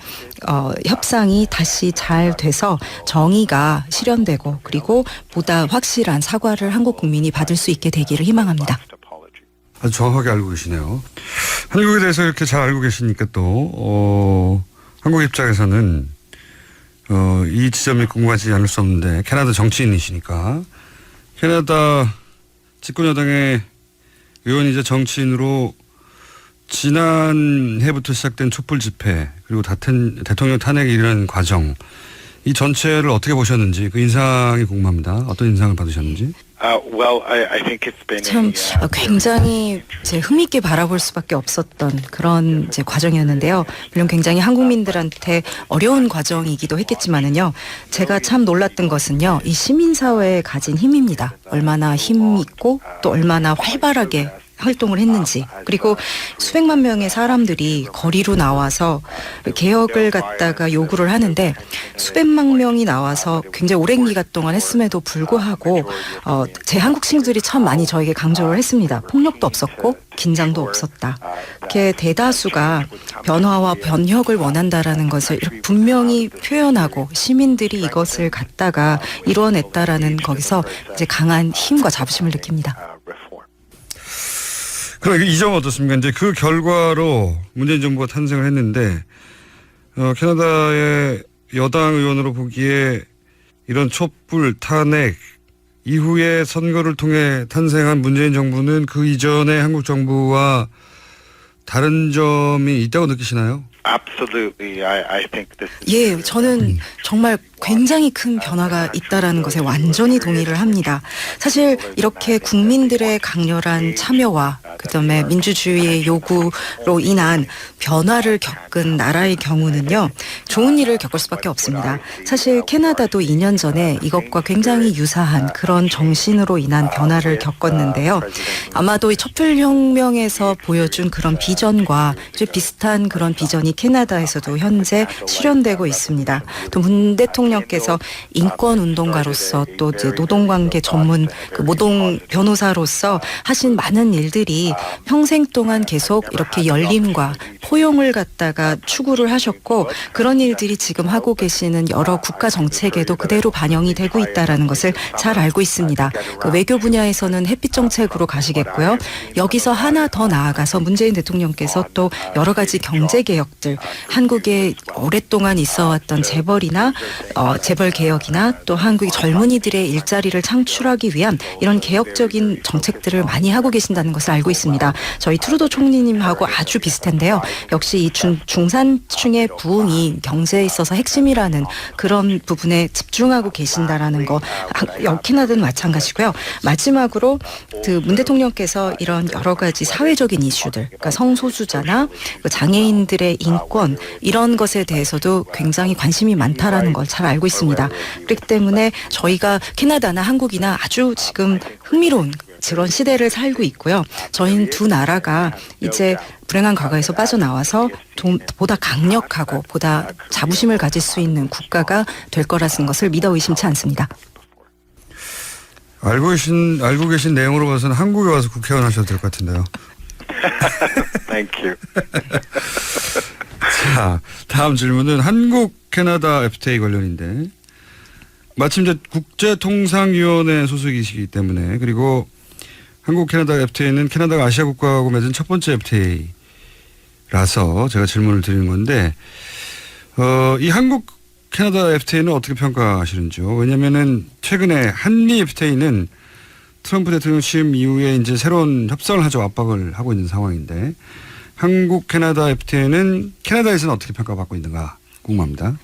협상이 다시 잘 돼서 정의가 실현되고 그리고 보다 확실한 사과를 한국 국민이 받을 수 있게 되기를 희망합니다. 아주 정확하게 알고 계시네요. 한국에 대해서 이렇게 잘 알고 계시니까 또 한국 입장에서는 이 지점이 궁금하지 않을 수 없는데, 캐나다 정치인이시니까 캐나다 집권여당의 의원이자 정치인으로 지난해부터 시작된 촛불 집회 그리고 대통령 탄핵에 이르는 과정, 이 전체를 어떻게 보셨는지 그 인상이 궁금합니다. 어떤 인상을 받으셨는지. 참 굉장히 이제 흥미있게 바라볼 수밖에 없었던 그런 이제 과정이었는데요. 물론 굉장히 한국민들한테 어려운 과정이기도 했겠지만은요. 제가 참 놀랐던 것은요, 이 시민사회에 가진 힘입니다. 얼마나 힘 있고 또 얼마나 활발하게 활동을 했는지, 그리고 수백만 명의 사람들이 거리로 나와서 개혁을 갖다가 요구를 하는데 수백만 명이 나와서 굉장히 오랜 기간 동안 했음에도 불구하고 제 한국 친구들이 참 많이 저에게 강조를 했습니다. 폭력도 없었고 긴장도 없었다. 이렇게 대다수가 변화와 변혁을 원한다라는 것을 이렇게 분명히 표현하고 시민들이 이것을 갖다가 이뤄냈다라는 거기서 이제 강한 힘과 자부심을 느낍니다. 그럼 이 점 어떻습니까? 이제 그 결과로 문재인 정부가 탄생을 했는데 캐나다의 여당 의원으로 보기에 이런 촛불 탄핵 이후에 선거를 통해 탄생한 문재인 정부는 그 이전의 한국 정부와 다른 점이 있다고 느끼시나요? 예, 저는 정말 굉장히 큰 변화가 있다라는 것에 완전히 동의를 합니다. 사실 이렇게 국민들의 강렬한 참여와 그다음에 민주주의의 요구로 인한 변화를 겪은 나라의 경우는요, 좋은 일을 겪을 수밖에 없습니다. 사실 캐나다도 2년 전에 이것과 굉장히 유사한 그런 정신으로 인한 변화를 겪었는데요. 아마도 이 촛불혁명에서 보여준 그런 비전과 비슷한 그런 비전이 캐나다에서도 현재 실현되고 있습니다. 또 문 대통령께서 인권운동가로서 또 이제 노동관계 전문 노동 변호사로서 하신 많은 일들이 평생 동안 계속 이렇게 열림과 포용을 갖다가 추구를 하셨고, 그런 일들이 지금 하고 계시는 여러 국가 정책에도 그대로 반영이 되고 있다라는 것을 잘 알고 있습니다. 그 외교 분야에서는 햇빛 정책으로 가시겠고요. 여기서 하나 더 나아가서 문재인 대통령께서 또 여러 가지 경제 개혁들, 한국에 오랫동안 있어왔던 재벌이나 재벌 개혁이나 또 한국의 젊은이들의 일자리를 창출하기 위한 이런 개혁적인 정책들을 많이 하고 계신다는 것을 알고 있습니다. 저희 트루도 총리님하고 아주 비슷한데요. 역시 이 중산층의 부흥이 경제에 있어서 핵심이라는 그런 부분에 집중하고 계신다라는 거, 캐나다는 마찬가지고요. 마지막으로 그 문 대통령께서 이런 여러 가지 사회적인 이슈들, 그러니까 성소수자나 장애인들의 인권 이런 것에 대해서도 굉장히 관심이 많다라는 걸 잘 알고 있습니다. 그렇기 때문에 저희가 캐나다나 한국이나 아주 지금 흥미로운 그런 시대를 살고 있고요. 저희는 두 나라가 이제 불행한 과거에서 빠져나와서 보다 강력하고 보다 자부심을 가질 수 있는 국가가 될 거라는 것을 믿어 의심치 않습니다. 알고 계신 내용으로 봐서는 한국에 와서 국회의원 하셔도 될 것 같은데요. Thank you. 자, 다음 질문은 한국 캐나다 FTA 관련인데, 마침 이제 국제통상위원회 소속이시기 때문에, 그리고 한국 캐나다 FTA는 캐나다가 아시아 국가하고 맺은 첫 번째 FTA라서 제가 질문을 드리는 건데, 이 한국 캐나다 FTA는 어떻게 평가하시는지요? 왜냐면은 최근에 한미 FTA는 트럼프 대통령 취임 이후에 이제 새로운 협상을 하죠. 압박을 하고 있는 상황인데, 한국 캐나다 FTA는 캐나다에서는 어떻게 평가받고 있는가 궁금합니다.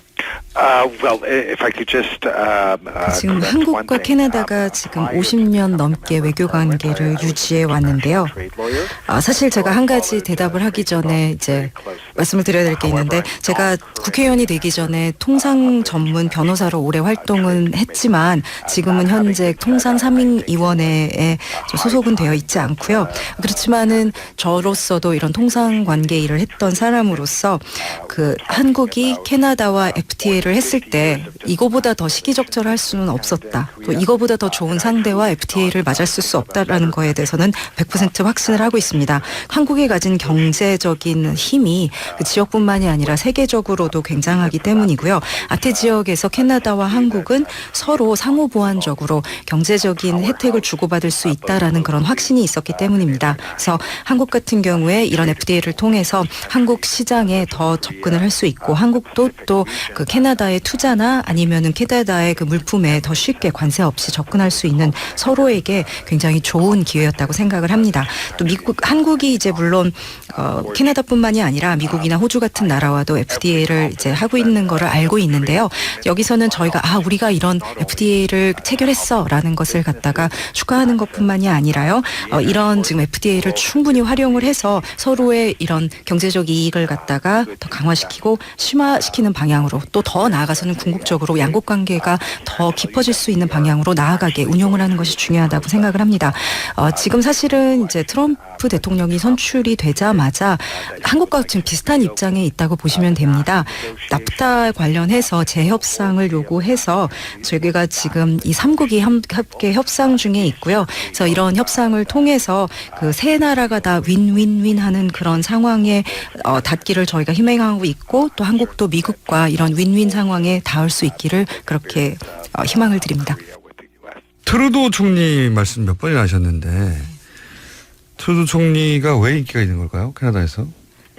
지금 한국과 캐나다가 지금 50년 넘게 외교 관계를 유지해 왔는데요. 사실 제가 한 가지 대답을 하기 전에 이제 말씀을 드려야 될 게 있는데, 제가 국회의원이 되기 전에 통상 전문 변호사로 오래 활동은 했지만 지금은 현재 통상 상임위원회에 소속은 되어 있지 않고요. 그렇지만은 저로서도 이런 통상 관계 일을 했던 사람으로서 그 한국이 캐나다와 FTA를 했을 때 이거보다 더 시기적절할 수는 없었다. 또 이거보다 더 좋은 상대와 FTA를 맞았을 수 없다라는 거에 대해서는 100% 확신을 하고 있습니다. 한국이 가진 경제적인 힘이 그 지역뿐만이 아니라 세계적으로도 굉장하기 때문이고요. 아태 지역에서 캐나다와 한국은 서로 상호 보완적으로 경제적인 혜택을 주고받을 수 있다라는 그런 확신이 있었기 때문입니다. 그래서 한국 같은 경우에 이런 FTA를 통해서 한국 시장에 더 접근을 할 수 있고, 한국도 또 그 캐나다의 투자나 아니면은 캐나다의 그 물품에 더 쉽게 관세 없이 접근할 수 있는 서로에게 굉장히 좋은 기회였다고 생각을 합니다. 또 한국이 이제 물론 캐나다뿐만이 아니라 미국이나 호주 같은 나라와도 FTA를 이제 하고 있는 거를 알고 있는데요. 여기서는 저희가 우리가 이런 FTA를 체결했어라는 것을 갖다가 축하하는 것뿐만이 아니라요. 이런 지금 FTA를 충분히 활용을 해서 서로의 이런 경제적 이익을 갖다가 더 강화시키고 심화시키는 방향으로 또 더 나아가서는 궁극적으로 양국 관계가 더 깊어질 수 있는 방향으로 나아가게 운용을 하는 것이 중요하다고 생각을 합니다. 지금 사실은 이제 트럼프 대통령이 선출이 되자마자 한국과 지금 비슷한 입장에 있다고 보시면 됩니다. 나프타 관련해서 재협상을 요구해서 저희가 지금 이 3국이 함께 협상 중에 있고요. 그래서 이런 협상을 통해서 그 세 나라가 다 윈윈윈 하는 그런 상황에 닿기를 저희가 희망하고 있고 또 한국도 미국과 이런 윈윈 상황에 닿을 수 있기를 그렇게 희망을 드립니다. 트루도 총리 말씀 몇 번이나 하셨는데 트루도 총리가 왜 인기가 있는 걸까요? 캐나다에서?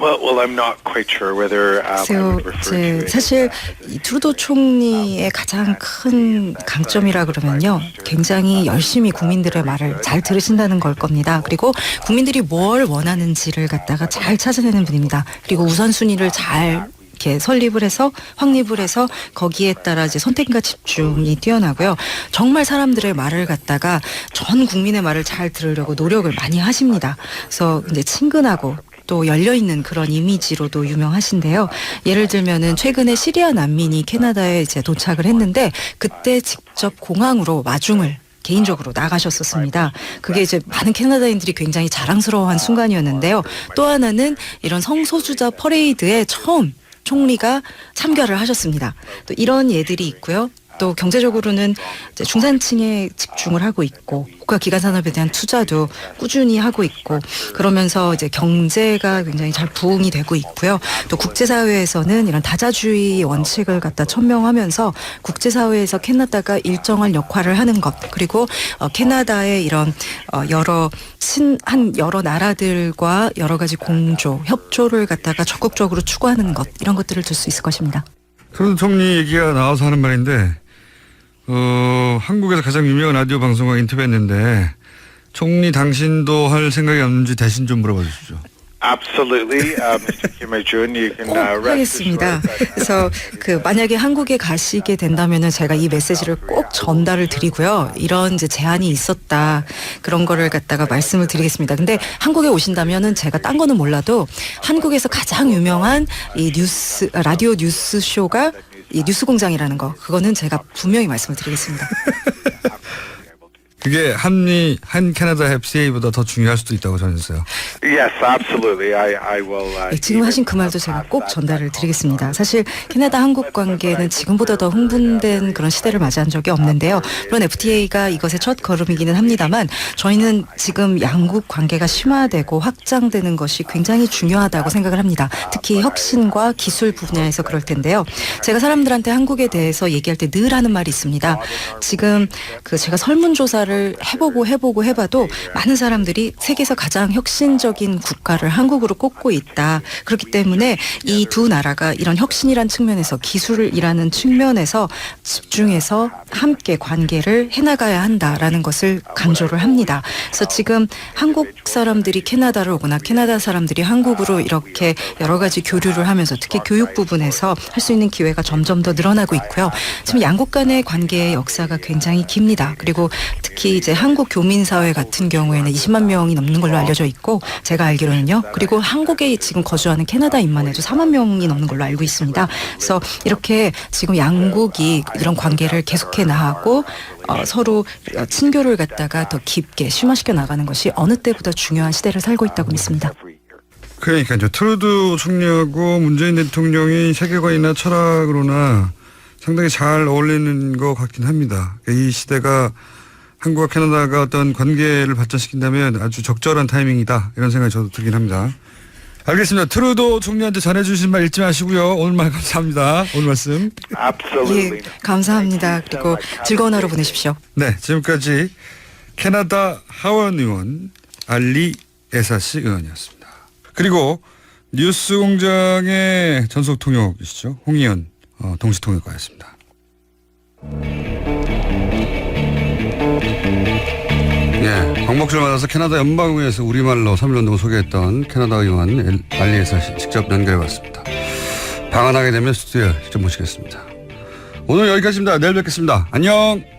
Well, I'm not quite sure whether I would refer to it. 사실 이 트루도 총리의 가장 큰 강점이라 그러면요, 굉장히 열심히 국민들의 말을 잘 들으신다는 걸 겁니다. 그리고 국민들이 뭘 원하는지를 갖다가 잘 찾아내는 분입니다. 그리고 우선순위를 잘 이렇게 설립을 해서 확립을 해서 거기에 따라 이제 선택과 집중이 뛰어나고요. 정말 사람들의 말을 갖다가 전 국민의 말을 잘 들으려고 노력을 많이 하십니다. 그래서 이제 친근하고 또 열려있는 그런 이미지로도 유명하신데요. 예를 들면은 최근에 시리아 난민이 캐나다에 이제 도착을 했는데 그때 직접 공항으로 마중을 개인적으로 나가셨었습니다. 그게 이제 많은 캐나다인들이 굉장히 자랑스러워한 순간이었는데요. 또 하나는 이런 성소수자 퍼레이드에 처음 총리가 참가를 하셨습니다. 또 이런 예들이 있고요. 또 경제적으로는 이제 중산층에 집중을 하고 있고 국가 기관 산업에 대한 투자도 꾸준히 하고 있고 그러면서 이제 경제가 굉장히 잘 부흥이 되고 있고요. 또 국제사회에서는 이런 다자주의 원칙을 갖다 천명하면서 국제사회에서 캐나다가 일정한 역할을 하는 것 그리고 캐나다의 이런 여러 나라들과 여러 가지 공조, 협조를 갖다가 적극적으로 추구하는 것 이런 것들을 들 수 있을 것입니다. 트루도 총리 얘기가 나와서 하는 말인데 한국에서 가장 유명한 라디오 방송과 인터뷰했는데 총리 당신도 할 생각이 없는지 대신 좀 물어봐 주시죠. Absolutely, Mr. Kim Il-jun, you can rest 하겠습니다. 그래서 만약에 한국에 가시게 된다면은 제가 이 메시지를 꼭 전달을 드리고요. 이런 이제 제안이 있었다 그런 거를 갖다가 말씀을 드리겠습니다. 근데 한국에 오신다면은 제가 딴 거는 몰라도 한국에서 가장 유명한 이 라디오 뉴스 쇼가 이 뉴스공장이라는 거 그거는 제가 분명히 말씀을 드리겠습니다. 그게 한 캐나다 FCA보다 더 중요할 수도 있다고 전했어요. Yes, absolutely. I will. 지금 하신 그 말도 제가 꼭 전달을 드리겠습니다. 사실 캐나다 한국 관계는 지금보다 더 흥분된 그런 시대를 맞이한 적이 없는데요. 물론 FTA가 이것의 첫 걸음이기는 합니다만 저희는 지금 양국 관계가 심화되고 확장되는 것이 굉장히 중요하다고 생각을 합니다. 특히 혁신과 기술 분야에서 그럴 텐데요. 제가 사람들한테 한국에 대해서 얘기할 때 늘 하는 말이 있습니다. 지금 제가 설문조사를 해봐도 많은 사람들이 세계에서 가장 혁신적인 국가를 한국으로 꼽고 있다. 그렇기 때문에 이 두 나라가 이런 혁신이란 측면에서 기술이라는 측면에서 집중해서 함께 관계를 해나가야 한다라는 것을 강조를 합니다. 그래서 지금 한국 사람들이 캐나다를 오거나 캐나다 사람들이 한국으로 이렇게 여러 가지 교류를 하면서 특히 교육 부분에서 할 수 있는 기회가 점점 더 늘어나고 있고요. 지금 양국 간의 관계의 역사가 굉장히 깁니다. 그리고 특히 이제 한국 교민사회 같은 경우에는 20만 명이 넘는 걸로 알려져 있고 제가 알기로는요. 그리고 한국에 지금 거주하는 캐나다인만 해도 4만 명이 넘는 걸로 알고 있습니다. 그래서 이렇게 지금 양국이 이런 관계를 계속해 나가고 서로 친교를 갖다가 더 깊게 심화시켜 나가는 것이 어느 때보다 중요한 시대를 살고 있다고 믿습니다. 그러니까요. 트루도 총리하고 문재인 대통령이 세계관이나 철학으로나 상당히 잘 어울리는 것 같긴 합니다. 이 시대가 한국과 캐나다가 어떤 관계를 발전시킨다면 아주 적절한 타이밍이다. 이런 생각이 저도 들긴 합니다. 알겠습니다. 트루도 총리한테 전해주신 말 잊지 마시고요. 오늘 말 감사합니다. 오늘 말씀. Absolutely. 예, 감사합니다. 그리고 즐거운 하루 보내십시오. 네, 지금까지 캐나다 하원 의원 알리 에사시 의원이었습니다. 그리고 뉴스공장의 전속통역이시죠. 홍희연 동시통역가였습니다. 예, 광복절 맞아서 캐나다 연방의회에서 우리말로 3.1운동을 소개했던 캐나다 의원 알리 에사시 직접 연결해봤습니다. 방한하게 되면 스튜디오에 직접 모시겠습니다. 오늘 여기까지입니다. 내일 뵙겠습니다. 안녕.